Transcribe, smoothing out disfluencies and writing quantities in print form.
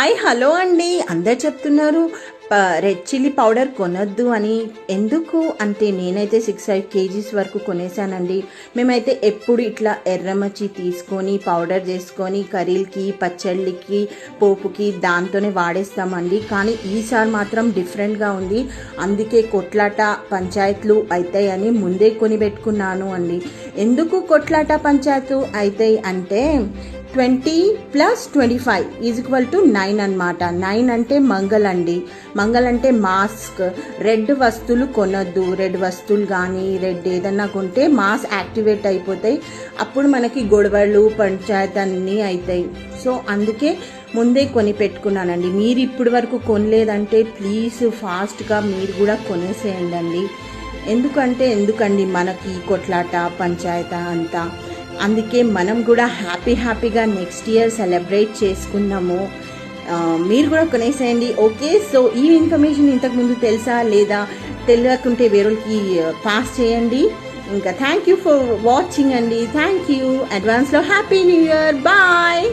Hi hello అండి. అందరు చెప్తున్నారు రెడ్ చిల్లీ పౌడర్ కొనొద్దు అని. ఎందుకు అంటే నేనైతే 6-5 kgs వరకు కొనేసానండి. మేమైతే ఎప్పుడు ఇట్లా ఎర్రమచ్చి తీసుకొని పౌడర్ చేసుకొని కర్రీలకి పచ్చళ్ళకి పోపుకి దాంతోనే వాడేస్తామండి. కానీ ఈసారి మాత్రం డిఫరెంట్గా ఉంది. అందుకే కొట్లాట పంచాయతీలు అవుతాయని ముందే కొని పెట్టుకున్నాను అండి. ఎందుకు కొట్లాట పంచాయతీలు అవుతాయి అంటే 20 + 25 = 9 అనమాట. 9 అంటే మంగళ అండి. మంగళ అంటే మాస్క్. రెడ్ వస్తువులు కొనొద్దు. రెడ్ వస్తువులు కానీ రెడ్ ఏదన్నా కొంటే మాస్ యాక్టివేట్ అయిపోతాయి. అప్పుడు మనకి గొడవలు పంచాయతీ అన్నీ అవుతాయి. సో అందుకే ముందే కొని పెట్టుకున్నానండి. మీరు ఇప్పటి వరకు కొనలేదంటే ప్లీజ్ ఫాస్ట్గా మీరు కూడా కొనేసేయండి. ఎందుకండి మనకి కొట్లాట పంచాయతీ అంతా. అందుకే మనం కూడా హ్యాపీగా నెక్స్ట్ ఇయర్ సెలబ్రేట్ చేసుకుందాము. మీరు కూడా కొనేసేయండి. ఓకే, సో ఈ ఇన్ఫర్మేషన్ ఇంతకుముందు తెలుసా లేదా తెలియకుంటే వేరేకి పాస్ చేయండి. ఇంకా థ్యాంక్ యూ ఫర్ వాచింగ్ అండి. థ్యాంక్ యూ అడ్వాన్స్లో. Happy new year. బాయ్.